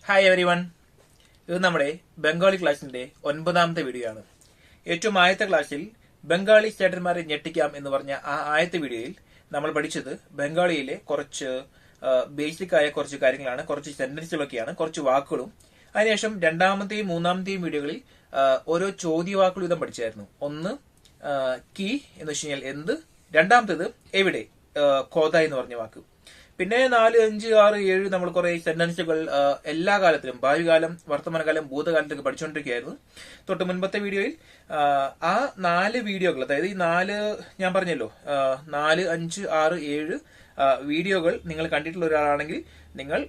Hi every one. ഇത് നമ്മുടെ ബംഗാളി ക്ലാസിന്റെ 9ാമത്തെ വീഡിയോ ആണ്. ഏറ്റവും ആദ്യത്തെ ക്ലാസ്സിൽ ബംഗാളി ചേട്ടന്മാരെ ഞെട്ടിക്കാം എന്ന് പറഞ്ഞ ആ ആദ്യത്തെ വീഡിയോയിൽ നമ്മൾ പഠിച്ചത് ബംഗാളിയിലെ കുറച്ച് ബേസിക് ആയ കുറച്ച് കാര്യങ്ങളാണ്, കുറച്ച് സെന്റൻസുകളൊക്കെയാണ്, കുറച്ച് വാക്കുകളും. അതിനുശേഷം രണ്ടാമത്തെയും മൂന്നാമത്തെയും വീഡിയോകളിൽ ഓരോ ചോദ്യവാക്കുകൾ വീതം പഠിച്ചായിരുന്നു. ഒന്ന് കീ എന്ന് വെച്ച് കഴിഞ്ഞാൽ എന്ത്, രണ്ടാമത്തേത് എവിടെ, കോത എന്ന് പറഞ്ഞ വാക്ക്. പിന്നെ 4, 5, 6, 7 നമ്മൾ കുറെ സെന്റൻസുകൾ എല്ലാ കാലത്തിലും, ഭാവികാലം, വർത്തമാനകാലം, ഭൂതകാലത്തൊക്കെ പഠിച്ചുകൊണ്ടിരിക്കുകയായിരുന്നു. തൊട്ട് മുൻപത്തെ വീഡിയോയിൽ ആ 4 വീഡിയോകൾ, അതായത് ഈ 4 ഞാൻ പറഞ്ഞല്ലോ 4, 5, 6, 7 വീഡിയോകൾ നിങ്ങൾ കണ്ടിട്ടുള്ള ഒരാളാണെങ്കിൽ നിങ്ങൾ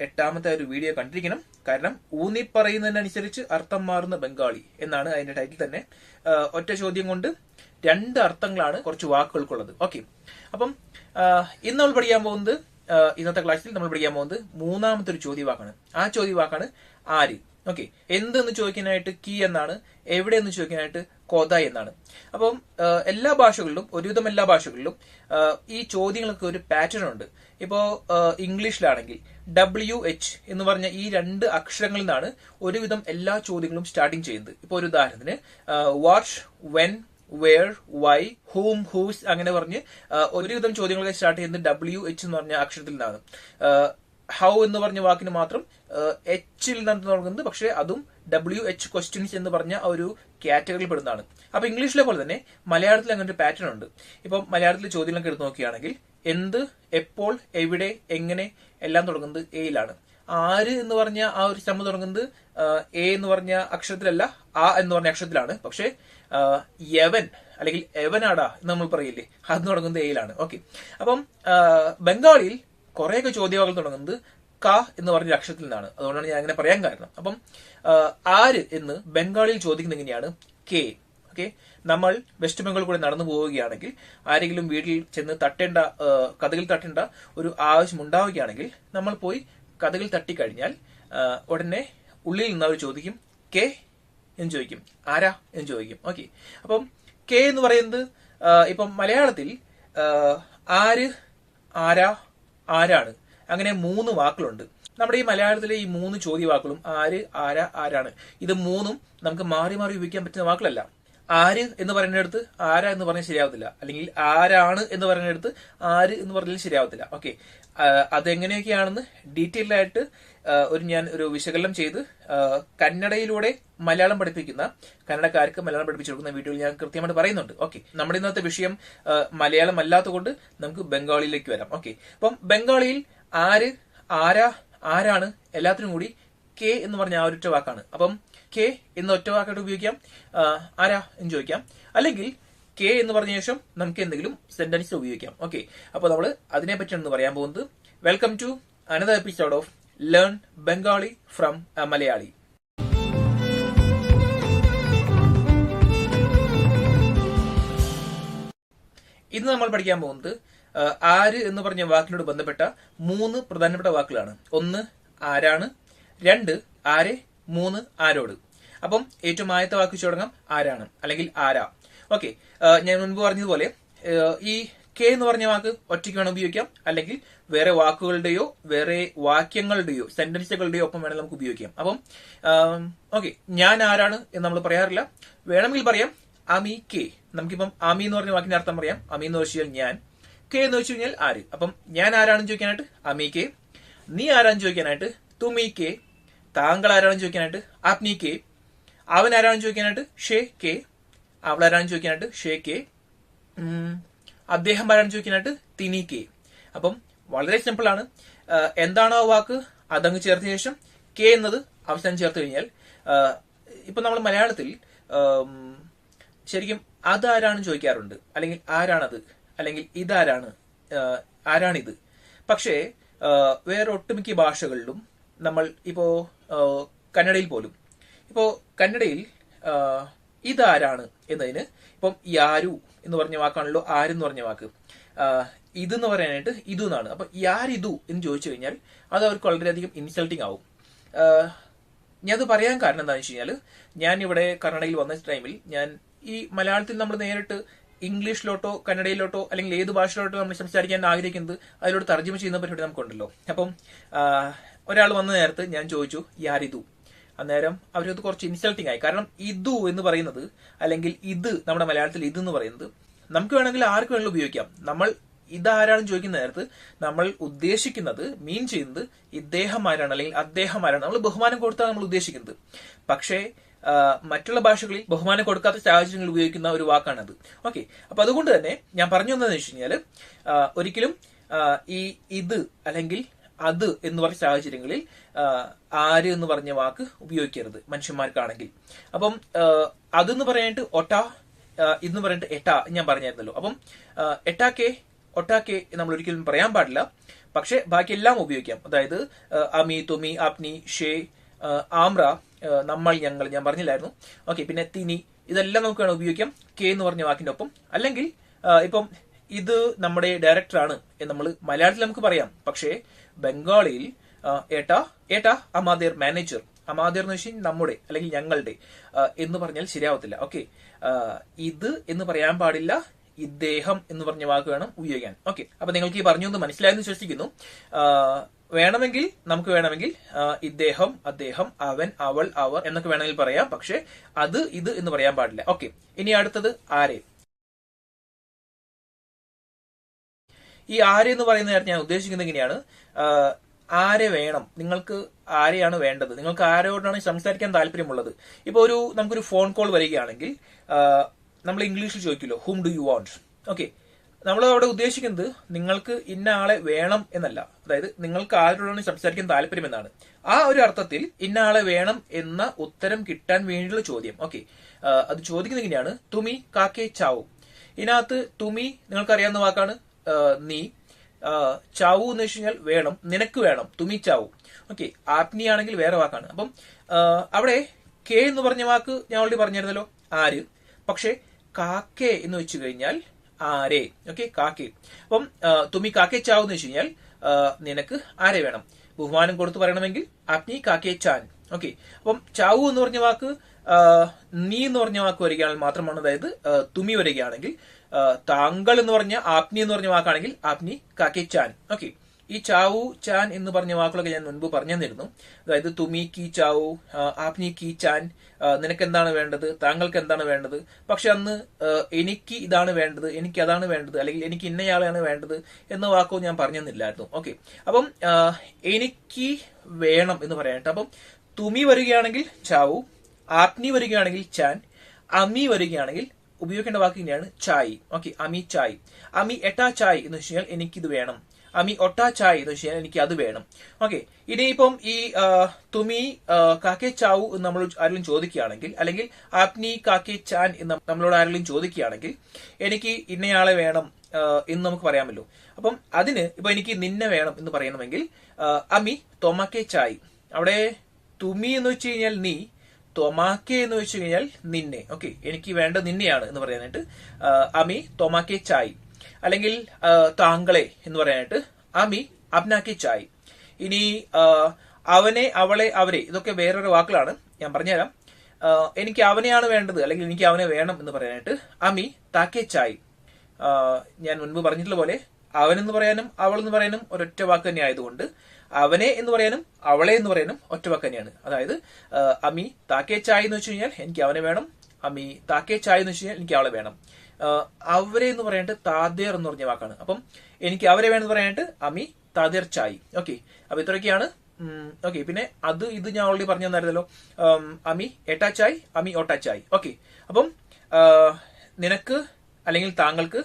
8ാമത്തെ ഒരു വീഡിയോ കണ്ടിരിക്കണം. കാരണം ഊന്നി പറയുന്നതിനനുസരിച്ച് അർത്ഥം മാറുന്ന ബംഗാളി എന്നാണ് അതിന്റെ ടൈറ്റിൽ തന്നെ. ഒറ്റ ചോദ്യം കൊണ്ട് 2 അർത്ഥങ്ങളാണ് കുറച്ച് വാക്കുകൾക്കുള്ളത്. ഓക്കെ, അപ്പം ഇന്ന് നമ്മൾ പഠിക്കാൻ പോകുന്നത്, ഇന്നത്തെ ക്ലാസ്സിൽ നമ്മൾ പഠിക്കാൻ പോകുന്നത് 3ാമത്തെ ഒരു ചോദ്യവാക്കാണ്. ആ ചോദ്യവാക്കാണ് ആര്. ഓക്കെ, എന്തെന്ന് ചോദിക്കാനായിട്ട് കീ എന്നാണ്, എവിടെ എന്ന് ചോദിക്കാനായിട്ട് കോത എന്നാണ്. അപ്പം എല്ലാ ഭാഷകളിലും, ഒരുവിധം എല്ലാ ഭാഷകളിലും ഈ ചോദ്യങ്ങൾക്ക് ഒരു പാറ്റേൺ ഉണ്ട്. ഇപ്പോ ഇംഗ്ലീഷിലാണെങ്കിൽ WH എന്ന് പറഞ്ഞ ഈ 2 അക്ഷരങ്ങളിൽ നിന്നാണ് ഒരുവിധം എല്ലാ ചോദ്യങ്ങളും സ്റ്റാർട്ടിങ് ചെയ്യുന്നത്. ഇപ്പൊ ഒരു ഉദാഹരണത്തിന് what, when, where, why, whom, whose അങ്ങനെ പറഞ്ഞ് ഒരുവിധം ചോദ്യങ്ങളൊക്കെ സ്റ്റാർട്ട് ചെയ്യുന്നത് WH എന്ന് പറഞ്ഞ അക്ഷരത്തിൽ നിന്നാണ്. ഹൗ എന്ന് പറഞ്ഞ വാക്കിന് മാത്രം Hൽ നിന്നാണ് തുടങ്ങുന്നത്, പക്ഷെ അതും WH ക്വസ്റ്റ്യൻസ് എന്ന് പറഞ്ഞ ഒരു കാറ്റഗറിയിൽ പെടുന്നതാണ്. അപ്പൊ ഇംഗ്ലീഷിലെ പോലെ തന്നെ മലയാളത്തിൽ അങ്ങനെ ഒരു പാറ്റേൺ ഉണ്ട്. ഇപ്പം മലയാളത്തിലെ ചോദ്യങ്ങളൊക്കെ എടുത്ത് നോക്കുകയാണെങ്കിൽ എന്ത്, എപ്പോൾ, എവിടെ, എങ്ങനെ എല്ലാം തുടങ്ങുന്നത് എയിലാണ്. ആര് എന്ന് പറഞ്ഞ ആ ഒരു സ്റ്റെം തുടങ്ങുന്നത് എ എന്ന് പറഞ്ഞ അക്ഷരത്തിലല്ല, ആ എന്ന് പറഞ്ഞ അക്ഷരത്തിലാണ്. പക്ഷെ യവൻ അല്ലെങ്കിൽ എവനാടാ എന്ന് നമ്മൾ പറയില്ലേ, അത് തുടങ്ങുന്നത് എയിലാണ്. ഓക്കെ, അപ്പം ബംഗാളിയിൽ കുറെയൊക്കെ ചോദ്യവാക്കുകൾ തുടങ്ങുന്നത് ക എന്ന് പറഞ്ഞ അക്ഷരത്തിൽ നിന്നാണ്. അതുകൊണ്ടാണ് ഞാൻ അങ്ങനെ പറയാൻ കാരണം. അപ്പം ആര് എന്ന് ബംഗാളിയിൽ ചോദിക്കുന്നത് എങ്ങനെയാണ്? കെ. ഓക്കെ, നമ്മൾ വെസ്റ്റ് ബംഗാൾ കൂടെ നടന്നു പോവുകയാണെങ്കിൽ ആരെങ്കിലും വീട്ടിൽ ചെന്ന് തട്ടേണ്ട, കഥകിൽ തട്ടേണ്ട ഒരു ആവശ്യം ഉണ്ടാവുകയാണെങ്കിൽ നമ്മൾ പോയി കഥകിൽ തട്ടിക്കഴിഞ്ഞാൽ ഉടനെ ഉള്ളിൽ നിന്ന് അവർ ചോദിക്കും കെ എന്ന് ചോദിക്കും, ആരാ എന്ന് ചോദിക്കും. ഓക്കെ, അപ്പം കെ എന്ന് പറയുന്നത് ഇപ്പം മലയാളത്തിൽ ആര്, ആരാ, ആരാണ്, അങ്ങനെ 3 വാക്കുകളുണ്ട്. നമ്മുടെ ഈ മലയാളത്തിലെ ഈ 3 ചോദ്യവാക്കുകളും ആര്, ആരാ, ആരാണ്, ഇത് 3ഉം നമുക്ക് മാറി മാറി ഉപയോഗിക്കാൻ പറ്റുന്ന വാക്കുകളല്ല. ആര് എന്ന് പറയുന്നിടത്ത് ആരാ എന്ന് പറഞ്ഞാൽ ശരിയാവത്തില്ല, അല്ലെങ്കിൽ ആരാണ് എന്ന് പറയുന്നിടത്ത് ആര് എന്ന് പറഞ്ഞാൽ ശരിയാവത്തില്ല. ഓക്കെ, അതെങ്ങനെയൊക്കെയാണെന്ന് ഡീറ്റെയിൽഡ് ആയിട്ട് ഞാൻ ഒരു വിശകലനം ചെയ്ത് കന്നഡയിലൂടെ മലയാളം പഠിപ്പിക്കുന്ന, കന്നഡക്കാർക്ക് മലയാളം പഠിപ്പിച്ചു കൊടുക്കുന്ന വീഡിയോയിൽ ഞാൻ കൃത്യമായിട്ട് പറയുന്നുണ്ട്. ഓക്കെ, നമ്മുടെ ഇന്നത്തെ വിഷയം മലയാളം അല്ലാത്തതുകൊണ്ട് നമുക്ക് ബംഗാളിയിലേക്ക് വരാം. ഓക്കെ, അപ്പം ബംഗാളിയിൽ ആര്, ആരാ, ആരാണ് എല്ലാത്തിനും കൂടി കെ എന്ന് പറഞ്ഞ ആ ഒരൊറ്റ വാക്കാണ്. അപ്പം കെ എന്ന ഒറ്റ വാക്കായിട്ട് ഉപയോഗിക്കാം, ആരാ എന്ന് ചോദിക്കാം, അല്ലെങ്കിൽ കെ എന്ന് പറഞ്ഞ ശേഷം നമുക്ക് എന്തെങ്കിലും സെന്റൻസ് ഉപയോഗിക്കാം. ഓക്കെ, അപ്പൊ നമ്മൾ അതിനെ പറ്റിയാണ് പറയാൻ പോകുന്നത്. Welcome to another episode of learn Bengali from Malayali. ഇന്ന് നമ്മൾ പഠിക്കാൻ പോകുന്നത് ആര് എന്ന് പറഞ്ഞ വാക്കിനോട് ബന്ധപ്പെട്ട 3 പ്രധാനപ്പെട്ട വാക്കുകളാണ്. 1 ആരാണ്, 2 ആരെ, 3 ആരോട്. അപ്പം ഏറ്റവും ആദ്യത്തെ വാക്ക് തുടങ്ങാം, ആരാണ് അല്ലെങ്കിൽ ആരാ. ഓക്കെ, ഞാൻ മുൻപ് പറഞ്ഞതുപോലെ ഈ കെ എന്ന് പറഞ്ഞ വാക്ക് ഒറ്റയ്ക്ക് വേണം ഉപയോഗിക്കാം, അല്ലെങ്കിൽ വേറെ വാക്കുകളുടെയോ വേറെ വാക്യങ്ങളുടെയോ സെന്റൻസുകളുടെയോ ഒപ്പം വേണമെങ്കിൽ നമുക്ക് ഉപയോഗിക്കാം. അപ്പം ഓക്കെ, ഞാൻ ആരാണ് എന്ന് നമ്മൾ പറയാറില്ല, വേണമെങ്കിൽ പറയാം അമി കെ. നമുക്കിപ്പം അമി എന്ന് പറഞ്ഞ വാക്കിന്റെ അർത്ഥം പറയാം. അമി എന്ന് വെച്ച് കഴിഞ്ഞാൽ ഞാൻ, കെ എന്ന് വെച്ച് കഴിഞ്ഞാൽ ആര്. അപ്പം ഞാൻ ആരാണെന്ന് ചോദിക്കാനായിട്ട് അമി കെ, നീ ആരാണെന്ന് ചോദിക്കാനായിട്ട് തുമി കെ, താങ്കൾ ആരാണെന്ന് ചോദിക്കാനായിട്ട് ആപ്നി കെ, അവൻ ആരാണെന്ന് ചോദിക്കാനായിട്ട് ഷേ കെ, അവൾ ആരാണെന്ന് ചോദിക്കാനായിട്ട് ഷേ കെ, അദ്ദേഹം ആരാണെന്ന് ചോദിക്കാനായിട്ട് തിനി കെ. അപ്പം വളരെ സിമ്പിൾ ആണ്. എന്താണോ ആ വാക്ക് അതങ്ങ് ചേർത്ത ശേഷം കെ എന്നത് അവസാനം ചേർത്ത് കഴിഞ്ഞാൽ, ഇപ്പൊ നമ്മൾ മലയാളത്തിൽ ശരിക്കും അതാരാണെന്ന് ചോദിക്കാറുണ്ട്, അല്ലെങ്കിൽ ആരാണത്, അല്ലെങ്കിൽ ഇതാരാണ്, ആരാണിത്. പക്ഷേ വേറെ ഒട്ടുമിക്ക ഭാഷകളിലും നമ്മൾ ഇപ്പോ കന്നഡയിൽ പോലും, ഇപ്പോ കന്നഡയിൽ ഇതാരാണ് എന്നതിന് ഇപ്പം യാരു എന്ന് പറഞ്ഞ വാക്കാണല്ലോ ആരെന്ന് പറഞ്ഞ വാക്ക്. ഇതെന്ന് പറയാനായിട്ട് ഇതു എന്നാണ്. അപ്പൊ യാരിതു എന്ന് ചോദിച്ചു കഴിഞ്ഞാൽ അത് അവർക്ക് വളരെയധികം ഇൻസൾട്ടിങ് ആവും. ഞാനത് പറയാൻ കാരണം എന്താണെന്ന് വെച്ച് കഴിഞ്ഞാൽ, ഞാൻ ഇവിടെ കന്നഡയിൽ വന്ന ടൈമിൽ ഞാൻ ഈ മലയാളത്തിൽ നമ്മൾ നേരിട്ട് ഇംഗ്ലീഷിലോട്ടോ കന്നഡയിലോട്ടോ അല്ലെങ്കിൽ ഏത് ഭാഷയിലോട്ടോ നമ്മൾ സംസാരിക്കാൻ ആഗ്രഹിക്കുന്നത് അതിലോട്ട് തർജ്ജമ ചെയ്യുന്ന പരിപാടി നമുക്കുണ്ടല്ലോ. അപ്പം ഒരാൾ വന്ന നേരത്ത് ഞാൻ ചോദിച്ചു യാരിതു, അന്നേരം അവരത് കുറച്ച് ഇൻസൾട്ടിങ് ആയി. കാരണം ഇതു എന്ന് പറയുന്നത്, അല്ലെങ്കിൽ ഇത് നമ്മുടെ മലയാളത്തിൽ ഇത് എന്ന് പറയുന്നത് നമുക്ക് വേണമെങ്കിൽ ആർക്ക് വേണമെങ്കിലും ഉപയോഗിക്കാം. നമ്മൾ ഇതാരാണെന്ന് ചോദിക്കുന്ന നേരത്ത് നമ്മൾ ഉദ്ദേശിക്കുന്നത്, മീൻ ചെയ്യുന്നത് ഇദ്ദേഹം ആരാണ് അല്ലെങ്കിൽ അദ്ദേഹം ആരാണ്, നമ്മൾ ബഹുമാനം കൊടുത്താണ് നമ്മൾ ഉദ്ദേശിക്കുന്നത്. പക്ഷേ മറ്റുള്ള ഭാഷകളിൽ ബഹുമാനം കൊടുക്കാത്ത സാഹചര്യങ്ങളിൽ ഉപയോഗിക്കുന്ന ഒരു വാക്കാണത്. ഓക്കെ, അപ്പൊ അതുകൊണ്ട് തന്നെ ഞാൻ പറഞ്ഞു വന്നതെന്ന് വെച്ച് കഴിഞ്ഞാൽ ഒരിക്കലും ഈ ഇത് അല്ലെങ്കിൽ അത് എന്ന് പറഞ്ഞ സാഹചര്യങ്ങളിൽ ആര് എന്ന് പറഞ്ഞ വാക്ക് ഉപയോഗിക്കരുത് മനുഷ്യന്മാർക്കാണെങ്കിൽ. അപ്പം അതെന്ന് പറയാനായിട്ട് ഒട്ട, ഇതെന്ന് പറഞ്ഞിട്ട് എട്ട ഞാൻ പറഞ്ഞായിരുന്നല്ലോ. അപ്പം എട്ടാക്കെ ഒട്ടാക്കെ നമ്മൾ ഒരിക്കലും പറയാൻ പാടില്ല. പക്ഷെ ബാക്കിയെല്ലാം ഉപയോഗിക്കാം. അതായത് അമി, തുമി, ആപ്നി, ഷേ, ആമ്ര, നമ്മൾ, ഞങ്ങൾ ഞാൻ പറഞ്ഞില്ലായിരുന്നു. ഓക്കെ, പിന്നെ തിനി, ഇതെല്ലാം നമുക്ക് വേണം ഉപയോഗിക്കാം കെ എന്ന് പറഞ്ഞ വാക്കിന്റെ ഒപ്പം. അല്ലെങ്കിൽ ഇപ്പം ഇത് നമ്മുടെ ഡയറക്ടറാണ് എന്ന് നമ്മൾ മലയാളത്തിൽ നമുക്ക് പറയാം. പക്ഷേ ബംഗാളിയിൽ ഏട്ടാ അമാദേർ മാനേജർ, അമാദേർ എന്ന് വെച്ചാൽ നമ്മുടെ അല്ലെങ്കിൽ ഞങ്ങളുടെ എന്ന് പറഞ്ഞാൽ ശരിയാവത്തില്ല. ഓക്കെ, ഇത് എന്ന് പറയാൻ പാടില്ല, ഇദ്ദേഹം എന്ന് പറഞ്ഞ വാക്ക് വേണം ഉപയോഗിക്കാൻ. ഓക്കെ, അപ്പൊ നിങ്ങൾക്ക് ഈ പറഞ്ഞൊന്ന് മനസ്സിലായെന്ന് വിശ്വസിക്കുന്നു. വേണമെങ്കിൽ നമുക്ക് വേണമെങ്കിൽ ഇദ്ദേഹം, അദ്ദേഹം, അവൻ, അവൾ, അവർ എന്നൊക്കെ വേണമെങ്കിൽ പറയാം. പക്ഷെ അത് ഇത് എന്ന് പറയാൻ പാടില്ല. ഓക്കെ, ഇനി അടുത്തത് ആരെ. ഈ ആരെ എന്ന് പറയുന്ന നേരത്തെ ഞാൻ ഉദ്ദേശിക്കുന്നത് എങ്ങനെയാണ്, ആരെ വേണം, നിങ്ങൾക്ക് ആരെയാണ് വേണ്ടത്, നിങ്ങൾക്ക് ആരോടാണ് സംസാരിക്കാൻ താല്പര്യമുള്ളത്. ഇപ്പൊ നമുക്കൊരു ഫോൺ കോൾ വരികയാണെങ്കിൽ നമ്മൾ ഇംഗ്ലീഷിൽ ചോദിക്കുമല്ലോ, ഹൂം ഡു യു വാണ്ട്. ഓക്കെ, നമ്മൾ അവിടെ ഉദ്ദേശിക്കുന്നത് നിങ്ങൾക്ക് ഇന്ന ആളെ വേണം എന്നല്ല, അതായത് നിങ്ങൾക്ക് ആരോടാണ് സംസാരിക്കാൻ താല്പര്യം എന്നാണ്. ആ ഒരു അർത്ഥത്തിൽ ഇന്ന ആളെ വേണം എന്ന ഉത്തരം കിട്ടാൻ വേണ്ടിയുള്ള ചോദ്യം. ഓക്കെ, അത് ചോദിക്കുന്നത് എങ്ങനെയാണ്, തുമി കാക്കെ ചാവു. ഇതിനകത്ത് തുമി നിങ്ങൾക്കറിയാവുന്ന വാക്കാണ്, നീ. ചാവു എന്ന് വെച്ച് കഴിഞ്ഞാൽ വേണം, നിനക്ക് വേണം, തുമി ചാവു. ഓക്കെ, ആപ്നി ആണെങ്കിൽ വേറെ വാക്കാണ്. അപ്പം അവിടെ കെ എന്ന് പറഞ്ഞ വാക്ക് ഞാൻ ഓൾറെഡി പറഞ്ഞിരുന്നല്ലോ, ആര്. പക്ഷെ കാക്കെ എന്ന് വെച്ച് കഴിഞ്ഞാൽ ആരെ. ഓക്കെ, കാക്കെ. അപ്പം തുമി കാക്കെ ചാവു എന്ന് വെച്ച് കഴിഞ്ഞാൽ നിനക്ക് ആരെ വേണം. ബഹുമാനം കൊടുത്ത് പറയണമെങ്കിൽ ആപ്നി കാക്കെ ചാൻ. ഓക്കെ, അപ്പം ചാവു എന്ന് പറഞ്ഞ വാക്ക് നീ എന്ന് പറഞ്ഞ വാക്ക് വരികയാണെങ്കിൽ മാത്രമാണ്, അതായത് തുമി വരികയാണെങ്കിൽ. താങ്കൾ എന്ന് പറഞ്ഞ ആപ്നി എന്ന് പറഞ്ഞ വാക്കാണെങ്കിൽ ആപ്നി കാക്കെ ചാൻ. ഓക്കെ, ഈ ചാവു ചാൻ എന്ന് പറഞ്ഞ വാക്കുകളൊക്കെ ഞാൻ മുൻപ് പറഞ്ഞു തന്നിരുന്നു. അതായത് തുമി കി ചാവു, ആപ്നി കി ചാൻ, നിനക്ക് എന്താണ് വേണ്ടത്, താങ്കൾക്ക് എന്താണ് വേണ്ടത്. പക്ഷെ അന്ന് എനിക്ക് ഇതാണ് വേണ്ടത്, എനിക്ക് അതാണ് വേണ്ടത്, അല്ലെങ്കിൽ എനിക്ക് ഇന്നയാളെയാണ് വേണ്ടത് എന്ന വാക്കോ ഞാൻ പറഞ്ഞു തന്നില്ലായിരുന്നു. ഓക്കെ, അപ്പം എനിക്ക് വേണം എന്ന് പറയാനായിട്ട് അപ്പം തുമി വരികയാണെങ്കിൽ ചാവു, ആപ്നി വരികയാണെങ്കിൽ ചാൻ, അമി വരികയാണെങ്കിൽ ഉപയോഗിക്കേണ്ട വാക്ക് ഇങ്ങനെയാണ്, ചായ്. ഓക്കെ, അമി ചായ്. അമി എട്ടാ ചായ് എന്ന് വെച്ച് കഴിഞ്ഞാൽ എനിക്കിത് വേണം. അമി ഒട്ടാ ചായ് എന്ന് വെച്ച് കഴിഞ്ഞാൽ എനിക്ക് അത് വേണം. ഓക്കെ, ഇനിയിപ്പം ഈ തുമി കാക്കെ ചാവു എന്ന് നമ്മൾ ആരെങ്കിലും ചോദിക്കുകയാണെങ്കിൽ, അല്ലെങ്കിൽ ആപ്നി കാക്കെ ചാൻ എന്ന് നമ്മളോട് ആരെങ്കിലും ചോദിക്കുകയാണെങ്കിൽ, എനിക്ക് ഇന്നയാളെ വേണം എന്ന് നമുക്ക് പറയാമല്ലോ. അപ്പം അതിന് ഇപ്പൊ എനിക്ക് നിന്നെ വേണം എന്ന് പറയണമെങ്കിൽ അമി തൊമാക്കെ ചായ്. അവിടെ തുമി എന്ന് വെച്ച് കഴിഞ്ഞാൽ നീ, തൊമാക്കെ എന്ന് വെച്ച് കഴിഞ്ഞാൽ നിന്നെ. ഓക്കെ, എനിക്ക് വേണ്ട നിന്നെയാണ് എന്ന് പറയാനായിട്ട് അമി തൊമാക്കെ ചായ്. അല്ലെങ്കിൽ താങ്കളെ എന്ന് പറയാനായിട്ട് അമി അപ്നാക്കെ ചായ്. ഇനി അവനെ, അവളെ, അവരെ, ഇതൊക്കെ വേറൊരു വാക്കുകളാണ്, ഞാൻ പറഞ്ഞുതരാം. എനിക്ക് അവനെയാണ് വേണ്ടത് അല്ലെങ്കിൽ എനിക്ക് അവനെ വേണം എന്ന് പറയാനായിട്ട് അമി താക്കെ ചായ്. ഞാൻ മുൻപ് പറഞ്ഞിട്ടുള്ള പോലെ അവനെന്ന് പറയാനും അവൾ എന്ന് പറയാനും ഒരൊറ്റ വാക്ക് തന്നെ ആയതുകൊണ്ട് അവനെ എന്ന് പറയാനും അവളെ എന്ന് പറയാനും ഒറ്റ വാക്ക് തന്നെയാണ്. അതായത് അമി താക്കെ ചായ് എന്ന് വെച്ച് കഴിഞ്ഞാൽ എനിക്ക് അവനെ വേണം, അമി താക്കെ ചായ് എന്ന് വെച്ച് കഴിഞ്ഞാൽ എനിക്ക് അവളെ വേണം. അവരെ എന്ന് പറയാനായിട്ട് താദേർ എന്ന് പറഞ്ഞ വാക്കാണ്. അപ്പം എനിക്ക് അവരെ വേണമെന്ന് പറയാനായിട്ട് അമി താദേർ ചായ്. ഓക്കെ, അപ്പൊ ഇത്രയൊക്കെയാണ്. ഓക്കെ, പിന്നെ അത് ഇത് ഞാൻ ഓൾറെഡി പറഞ്ഞു തന്നായിരുന്നല്ലോ, അമി എട്ടാ ചായ്, അമി ഒട്ടാ ചായ്. ഓക്കെ, അപ്പം നിനക്ക് അല്ലെങ്കിൽ താങ്കൾക്ക്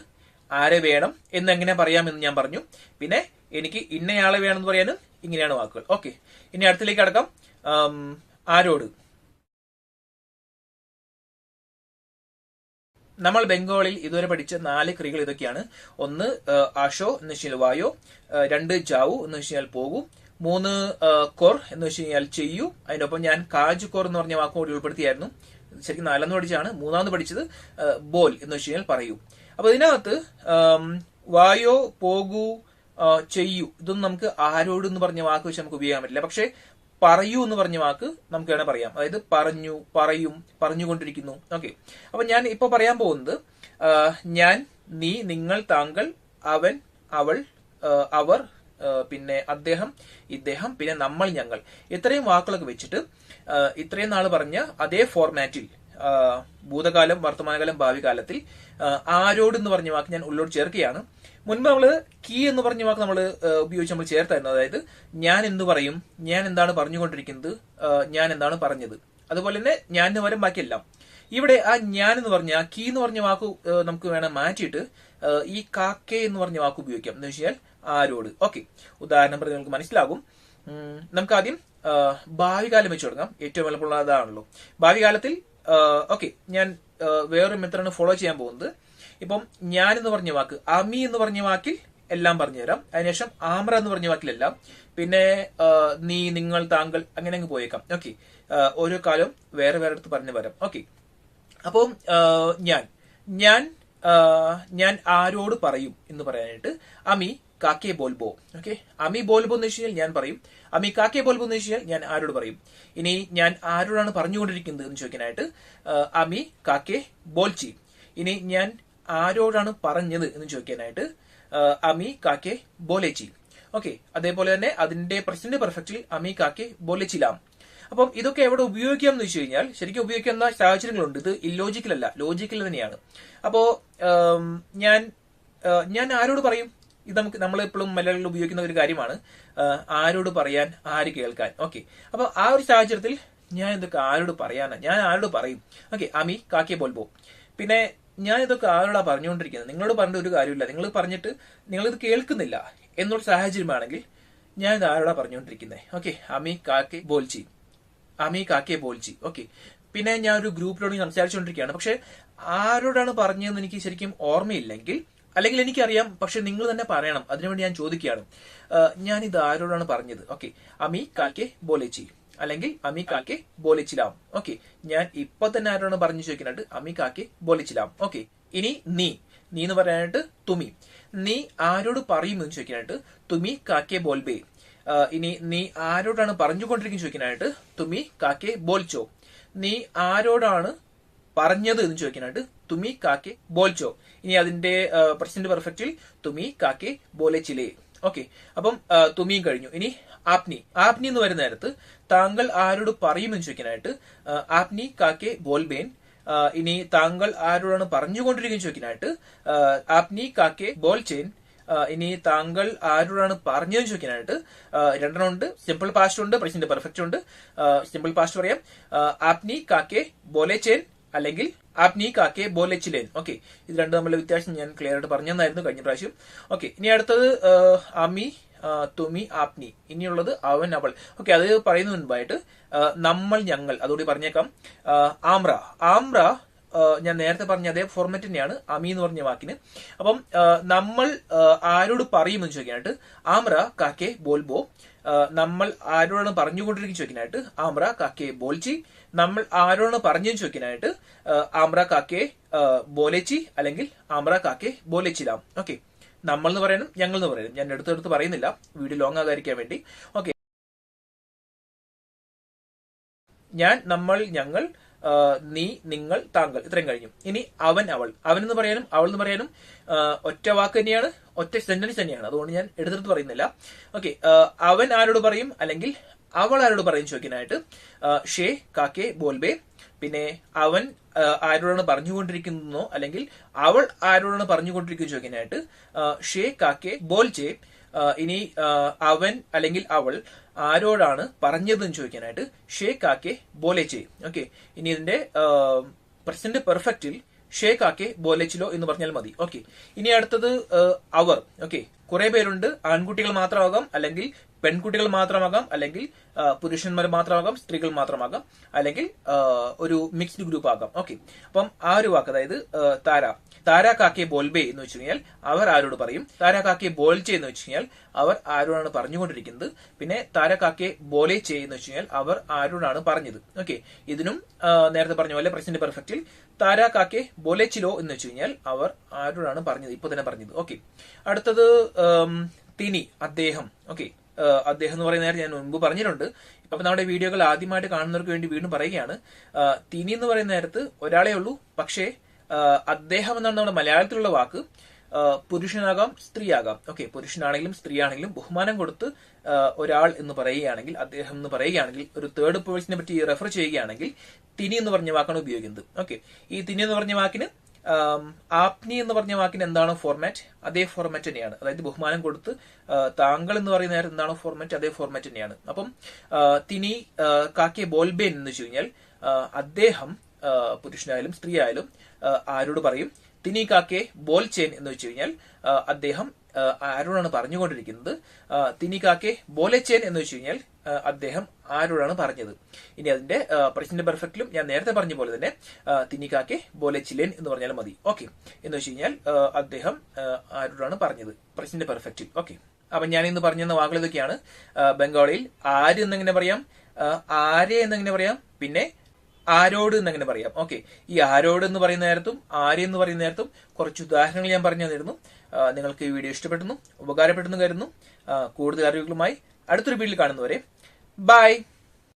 ആരെ വേണം എന്നെങ്ങനെ പറയാമെന്ന് ഞാൻ പറഞ്ഞു. പിന്നെ എനിക്ക് ഇന്നയാളെ വേണമെന്ന് പറയാനും ഇങ്ങനെയാണ് വാക്കുകൾ. ഓക്കെ, ഇനി അടുത്തിലേക്ക് കടക്കാം. ആരോട്. നമ്മൾ ബംഗാളിൽ ഇതുവരെ പഠിച്ച 4 ക്രിയകൾ ഇതൊക്കെയാണ്. 1 ആഷോ എന്ന് വെച്ച് കഴിഞ്ഞാൽ വായോ, 2 ജാവു എന്ന് വെച്ച് കഴിഞ്ഞാൽ പോകൂ, 3 കൊർ എന്ന് വെച്ച് കഴിഞ്ഞാൽ ചെയ്യൂ. അതിനൊപ്പം ഞാൻ കാജ് കൊർ എന്ന് പറഞ്ഞ വാക്കും കൂടി ഉൾപ്പെടുത്തിയായിരുന്നു. ശരിക്കും 4 പഠിച്ചാണ്. 3 പഠിച്ചത് ബോൽ എന്ന് വെച്ച് കഴിഞ്ഞാൽ പറയൂ. അപ്പൊ ഇതിനകത്ത് വായോ, പോകൂ, ചെയ്യൂ, ഇതൊന്നും നമുക്ക് ആരോട് എന്ന് പറഞ്ഞ വാക്ക് വെച്ച് നമുക്ക് ഉപയോഗിക്കാൻ പറ്റില്ല. പക്ഷെ പറയൂ എന്ന് പറഞ്ഞ വാക്ക് നമുക്ക് വേണേൽ പറയാം. അതായത് പറഞ്ഞു, പറയും, പറഞ്ഞുകൊണ്ടിരിക്കുന്നു. ഓക്കെ, അപ്പൊ ഞാൻ ഇപ്പൊ പറയാൻ പോകുന്നത് ഞാൻ, നീ, നിങ്ങൾ, താങ്കൾ, അവൻ, അവൾ, അവർ, പിന്നെ അദ്ദേഹം, ഇദ്ദേഹം, പിന്നെ നമ്മൾ, ഞങ്ങൾ, ഇത്രയും വാക്കുകളൊക്കെ വെച്ചിട്ട് ഇത്രയും നാൾ പറഞ്ഞ അതേ ഫോർമാറ്റിൽ ഭൂതകാലം, വർത്തമാനകാലം, ഭാവി കാലത്തിൽ ആരോട് എന്ന് പറഞ്ഞ വാക്ക് ഞാൻ ഉള്ളോട് ചേർക്കുകയാണ്. മുൻപ് നമ്മള് കീ എന്ന് പറഞ്ഞ വാക്ക് നമ്മൾ ഉപയോഗിച്ച് നമ്മൾ ചേർത്തായിരുന്നു. അതായത് ഞാൻ എന്ത് പറയും, ഞാൻ എന്താണ് പറഞ്ഞുകൊണ്ടിരിക്കുന്നത്, ഞാൻ എന്താണ് പറഞ്ഞത്, അതുപോലെ തന്നെ ഞാൻ എന്ന് പറയും ബാക്കിയെല്ലാം. ഇവിടെ ആ ഞാൻ എന്ന് പറഞ്ഞ കീ എന്ന് പറഞ്ഞ വാക്ക് നമുക്ക് വേണം മാറ്റിയിട്ട് ഈ കാക്കേ എന്ന് പറഞ്ഞ വാക്ക് ഉപയോഗിക്കാം. എന്ന് വെച്ചാൽ ആരോട്. ഓക്കെ, ഉദാഹരണം പറഞ്ഞ് നമുക്ക് മനസ്സിലാകും. നമുക്ക് ആദ്യം ഭാവി കാലം വെച്ച് തുടങ്ങാം. ഏറ്റവും എളുപ്പമുള്ള അതാണല്ലോ ഭാവി കാലത്തിൽ. ഓക്കെ, ഞാൻ വേറൊരു മെത്തേഡാണ് ഫോളോ ചെയ്യാൻ പോകുന്നത്. ഇപ്പം ഞാൻ എന്ന് പറഞ്ഞ വാക്ക്, അമി എന്ന് പറഞ്ഞ വാക്കിൽ എല്ലാം പറഞ്ഞുതരാം. അതിനുശേഷം ആമ്ര എന്ന് പറഞ്ഞ വാക്കിലെല്ലാം, പിന്നെ നീ, നിങ്ങൾ, താങ്കൾ, അങ്ങനെ അങ്ങ് പോയേക്കാം. ഓക്കെ, ഓരോ കാലവും വേറെ വേറെ അടുത്ത് പറഞ്ഞു വരാം. ഓക്കെ, അപ്പം ഞാൻ ആരോട് പറയും എന്ന് പറയാനായിട്ട് അമി കാക്കേ ബോൽബോ. ഓക്കെ, അമി ബോൽബോ എന്ന് വെച്ച് കഴിഞ്ഞാൽ ഞാൻ പറയും. അമി കാക്കേ ബോൽബോ എന്ന് വെച്ച് കഴിഞ്ഞാൽ ഞാൻ ആരോട് പറയും. ഇനി ഞാൻ ആരോടാണ് പറഞ്ഞുകൊണ്ടിരിക്കുന്നത് എന്ന് ചോദിക്കാനായിട്ട് അമി കാക്കേ ബോൽച്ചി. ഇനി ഞാൻ ആരോടാണ് പറഞ്ഞത് എന്ന് ചോദിക്കാനായിട്ട് അമി കാക്കേ ബോലേച്ചി. ഓക്കെ, അതേപോലെ തന്നെ അതിന്റെ പ്രസന്റ് പെർഫെക്റ്റിൽ അമി കാക്കേ ബോലേച്ചിലാം. അപ്പം ഇതൊക്കെ എവിടെ ഉപയോഗിക്കാം എന്ന് വെച്ച് കഴിഞ്ഞാൽ ശരിക്കും ഉപയോഗിക്കുന്ന സാഹചര്യങ്ങളുണ്ട്. ഇത് ഇല്ലോജിക്കൽ അല്ല, ലോജിക്കൽ തന്നെയാണ്. അപ്പോ ഞാൻ ആരോട് പറയും, ഇത് നമ്മളെപ്പോഴും മലയാളികൾ ഉപയോഗിക്കുന്ന ഒരു കാര്യമാണ്. ആരോട് പറയാൻ, ആര് കേൾക്കാൻ. ഓക്കെ, അപ്പൊ ആ ഒരു സാഹചര്യത്തിൽ ഞാൻ ഇതൊക്കെ ആരോട് പറയാനാ, ഞാൻ ആരോട് പറയും. ഓക്കെ, അമി കാക്കേ ബോൽബോ. പിന്നെ ഞാൻ ഇതൊക്കെ ആരോടാ പറഞ്ഞുകൊണ്ടിരിക്കുന്നത്, നിങ്ങളോട് പറഞ്ഞ ഒരു കാര്യമില്ല, നിങ്ങൾ പറഞ്ഞിട്ട് നിങ്ങളിത് കേൾക്കുന്നില്ല എന്നുള്ള സാഹചര്യമാണെങ്കിൽ ഞാൻ ഇത് ആരോടാ പറഞ്ഞുകൊണ്ടിരിക്കുന്നത്. ഓക്കെ, അമി കാക്കേ ബോൽച്ചി, അമി കാക്കേ ബോൽച്ചി. ഓക്കെ, പിന്നെ ഞാൻ ഒരു ഗ്രൂപ്പിലോട് സംസാരിച്ചുകൊണ്ടിരിക്കുകയാണ്. പക്ഷെ ആരോടാണ് പറഞ്ഞതെന്ന് എനിക്ക് ശരിക്കും ഓർമ്മയില്ലെങ്കിൽ, അല്ലെങ്കിൽ എനിക്കറിയാം പക്ഷെ നിങ്ങൾ തന്നെ പറയണം, അതിനുവേണ്ടി ഞാൻ ചോദിക്കുകയാണ്, ഞാൻ ഇത് ആരോടാണ് പറഞ്ഞത്. ഓക്കെ, അമി കാക്കേ ബോലേച്ചി അല്ലെങ്കിൽ അമി കാക്കേ ബോലിച്ചിലാം. ഓക്കെ, ഞാൻ ഇപ്പൊ തന്നെ ആരോടാണ് പറഞ്ഞു ചോദിക്കാനായിട്ട് അമി കാക്കേ ബോലിച്ചിലാം. ഓക്കെ, ഇനി നീ എന്ന് പറയാനായിട്ട് തുമി. നീ ആരോട് പറയും എന്ന് ചോദിക്കാനായിട്ട് തുമി കാക്കേ ബോൽബേ. ഇനി നീ ആരോടാണ് പറഞ്ഞുകൊണ്ടിരിക്കുന്നത് ചോദിക്കാനായിട്ട് തുമി കാക്കേ ബോൽച്ചോ. നീ ആരോടാണ് പറഞ്ഞത് എന്ന് ചോദിക്കാനായിട്ട് തുമി കാക്കേ ബോൽച്ചോ. ഇനി അതിന്റെ പ്രസന്റ് പെർഫെക്റ്റിൽ തുമി കാക്കേ ബോലെച്ചിലേ. ഓക്കെ, അപ്പം തുമിയും കഴിഞ്ഞു. ഇനി ആപ്നി എന്ന് വരുന്ന നേരത്ത് താങ്കൾ ആരോട് പറയുമെന്ന് ചോദിക്കാനായിട്ട് ആപ്നി കാക്കേ ബോൽബേൻ. ഇനി താങ്കൾ ആരോടാണ് പറഞ്ഞുകൊണ്ടിരിക്കുന്നത് ചോദിക്കാനായിട്ട് ആപ്നി കാക്കേ ബോൽചേൻ. ഇനി താങ്കൾ ആരോടാണ് പറഞ്ഞതെന്ന് ചോദിക്കാനായിട്ട് രണ്ടെണ്ണം ഉണ്ട്. സിമ്പിൾ പാസ്റ്റ് ഉണ്ട്, പ്രസന്റ് പെർഫെക്റ്റ് ഉണ്ട്. സിമ്പിൾ പാസ്റ്റ് പറയാം ആപ്നി കാക്കേ ബോലെച്ചേൻ അല്ലെങ്കിൽ ആപ്നി കാക്കേ ബോലെച്ചിലേൻ. ഓക്കെ, ഇത് രണ്ടും തമ്മിലുള്ള വ്യത്യാസം ഞാൻ ക്ലിയർ ആയിട്ട് പറഞ്ഞതായിരുന്നു കഴിഞ്ഞ പ്രാവശ്യം. ഓക്കെ, ഇനി അടുത്തത് അമി, തുമി, ആപ്നി. ഇനിയുള്ളത് അവൻ, അവൾ. ഓക്കെ, അത് പറയുന്ന മുൻപായിട്ട് നമ്മൾ, ഞങ്ങൾ, അതുകൂടി പറഞ്ഞേക്കാം. ആമ്ര ഞാൻ നേരത്തെ പറഞ്ഞ അതേ ഫോർമാറ്റ് തന്നെയാണ് അമി എന്ന് പറഞ്ഞ വാക്കിന്. അപ്പം നമ്മൾ ആരോട് പറയുമെന്ന് ചോദിക്കാനായിട്ട് ആമ്ര കാക്കേ ബോൽബോ. നമ്മൾ ആരോടാണ് പറഞ്ഞുകൊണ്ടിരിക്കുന്ന ചോദിക്കാനായിട്ട് ആമ്ര കാക്കേ ബോൽച്ചി. നമ്മൾ ആരോടാണ് പറഞ്ഞെന്ന് ചോദിക്കാനായിട്ട് ആമ്ര കാക്കേ ബോലെച്ചി അല്ലെങ്കിൽ ആമ്ര കാക്കേ ബോലെച്ചിലാം. ഓക്കെ, നമ്മൾ എന്ന് പറയാനും ഞങ്ങൾ എന്ന് പറയാനും ഞാൻ എടുത്തെടുത്ത് പറയുന്നില്ല, വീഡിയോ ലോങ് ആകാതിരിക്കാൻ വേണ്ടി. ഓക്കെ, ഞാൻ, നമ്മൾ, ഞങ്ങൾ, നീ, നിങ്ങൾ, താങ്കൾ, ഇത്രയും കഴിഞ്ഞു. ഇനി അവൻ, അവൾ. അവൻ എന്ന് പറയാനും അവൾ എന്ന് പറയാനും ഒറ്റ വാക്ക് തന്നെയാണ്, ഒറ്റ സെന്റൻസ് തന്നെയാണ്. അതുകൊണ്ട് ഞാൻ എടുത്തെടുത്ത് പറയുന്നില്ല. ഓക്കെ, അവൻ ആരോട് പറയും അല്ലെങ്കിൽ അവൾ ആരോട് പറയും ചോദിക്കാനായിട്ട് ഷേ കാക്കേ ബോൽബേ. പിന്നെ അവൻ ആരോടാണ് പറഞ്ഞുകൊണ്ടിരിക്കുന്നോ അല്ലെങ്കിൽ അവൾ ആരോടാണ് പറഞ്ഞുകൊണ്ടിരിക്കുന്നത് ചോദിക്കാനായിട്ട് ഷേ കാക്കേ ബോൽചേ. ഇനി അവൻ അല്ലെങ്കിൽ അവൾ ആരോടാണ് പറഞ്ഞതെന്ന് ചോദിക്കാനായിട്ട് ഷേ കാക്കേ ബോലെച്ചേ. ഓക്കെ, ഇനി ഇതിന്റെ പ്രസന്റ് പെർഫെക്റ്റിൽ ഷേ കാക്കേ ബോലെച്ചിലോ എന്ന് പറഞ്ഞാൽ മതി. ഓക്കെ, ഇനി അടുത്തത് അവർ. ഓക്കെ, കുറെ പേരുണ്ട്. ആൺകുട്ടികൾ മാത്രമാകാം, അല്ലെങ്കിൽ പെൺകുട്ടികൾ മാത്രമാകാം, അല്ലെങ്കിൽ പുരുഷന്മാർ മാത്രമാകാം, സ്ത്രീകൾ മാത്രമാകാം, അല്ലെങ്കിൽ ഒരു മിക്സ്ഡ് ഗ്രൂപ്പ് ആകാം. ഓക്കെ, അപ്പം ആ ഒരു വാക്ക്, അതായത് താര കാക്കേ ബോൽബേ എന്ന് വെച്ച് കഴിഞ്ഞാൽ അവർ ആരോട് പറയും. താര കാക്കേ ബോൽച്ചേ എന്ന് വെച്ച് കഴിഞ്ഞാൽ അവർ ആരോടാണ് പറഞ്ഞുകൊണ്ടിരിക്കുന്നത്. പിന്നെ താര കാക്കേ ബോലേച്ചേ എന്ന് വെച്ച് കഴിഞ്ഞാൽ അവർ ആരോടാണ് പറഞ്ഞത്. ഓക്കെ, ഇതിനും നേരത്തെ പറഞ്ഞ പോലെ പ്രസന്റ് പെർഫെക്റ്റിൽ താര കാക്കേ ബോലേച്ചിലോ എന്ന് വെച്ച് കഴിഞ്ഞാൽ അവർ ആരോടാണ് പറഞ്ഞത്, ഇപ്പൊ തന്നെ പറഞ്ഞത്. ഓക്കെ, അടുത്തത് തിനി, അദ്ദേഹം. ഓക്കെ, അദ്ദേഹം എന്ന് പറയുന്ന നേരം ഞാൻ മുൻപ് പറഞ്ഞിട്ടുണ്ട്. അപ്പൊ നമ്മുടെ വീഡിയോകൾ ആദ്യമായിട്ട് കാണുന്നവർക്ക് വേണ്ടി വീണ്ടും പറയുകയാണ്. തിനി എന്ന് പറയുന്ന നേരത്ത് ഒരാളെ ഉള്ളൂ, പക്ഷേ അദ്ദേഹം എന്നാണ് നമ്മുടെ മലയാളത്തിലുള്ള വാക്ക്. പുരുഷനാകാം, സ്ത്രീയാകാം. ഓക്കെ, പുരുഷനാണെങ്കിലും സ്ത്രീയാണെങ്കിലും ബഹുമാനം കൊടുത്ത് ഒരാൾ എന്ന് പറയുകയാണെങ്കിൽ, അദ്ദേഹം എന്ന് പറയുകയാണെങ്കിൽ, ഒരു തേർഡ് പേഴ്സണിനെ പറ്റി റെഫർ ചെയ്യുകയാണെങ്കിൽ തിനി എന്ന് പറഞ്ഞ വാക്കാണ് ഉപയോഗിക്കുന്നത്. ഓക്കെ, ഈ തിനി എന്ന് പറഞ്ഞ വാക്കിന് ആപ്നി എന്ന് പറഞ്ഞ വാക്കിന് എന്താണോ ഫോർമാറ്റ്, അതേ ഫോർമാറ്റ് തന്നെയാണ്. അതായത് ബഹുമാനം കൊടുത്ത് താങ്കൾ എന്ന് പറയുന്ന നേരം എന്താണോ ഫോർമാറ്റ്, അതേ ഫോർമാറ്റ് തന്നെയാണ്. അപ്പം തിനി കാക്കെ ബോൽബേൻ എന്ന് വെച്ച് കഴിഞ്ഞാൽ അദ്ദേഹം പുരുഷനായാലും സ്ത്രീ ആയാലും ആരോട് പറയും? തിനി കാക്കെ ബോൽചേൻ എന്ന് വെച്ച് കഴിഞ്ഞാൽ അദ്ദേഹം ആരോടാണ് പറഞ്ഞുകൊണ്ടിരിക്കുന്നത്? തിനി കാക്കെ ബോലെച്ചേൻ എന്ന് വെച്ച് കഴിഞ്ഞാൽ അദ്ദേഹം ആരോടാണ് പറഞ്ഞത്? ഇനി അതിന്റെ പ്രസന്റ് പെർഫെക്റ്റിലും ഞാൻ നേരത്തെ പറഞ്ഞ പോലെ തന്നെ തിനി കാക്കെ ബോലെച്ചിലേൻ എന്ന് പറഞ്ഞാലും മതി. ഓക്കെ, എന്ന് വെച്ച് കഴിഞ്ഞാൽ അദ്ദേഹം ആരോടാണ് പറഞ്ഞത്, പ്രസന്റ് പെർഫെക്റ്റിൽ. ഓക്കെ, അപ്പൊ ഞാൻ ഇന്ന് പറഞ്ഞ വാക്കുകൾ ഇതൊക്കെയാണ്. ബംഗാളിയിൽ ആര് എന്നെങ്ങനെ പറയാം, ആരെ എന്നെങ്ങനെ പറയാം, പിന്നെ ആരോട് എന്നെങ്ങനെ പറയാം. ഓക്കെ, ഈ ആരോട് എന്ന് പറയുന്ന നേരത്തും ആരെ എന്ന് പറയുന്ന നേരത്തും കുറച്ച് ഉദാഹരണങ്ങൾ ഞാൻ പറഞ്ഞു തന്നിരുന്നു. നിങ്ങൾക്ക് ഈ വീഡിയോ ഇഷ്ടപ്പെട്ടെന്നും ഉപകാരപ്പെട്ടെന്നും കരുതുന്നു. കൂടുതൽ അറിവുകളുമായി അടുത്തൊരു വീഡിയോയിൽ കാണുന്നവരെ ബൈ.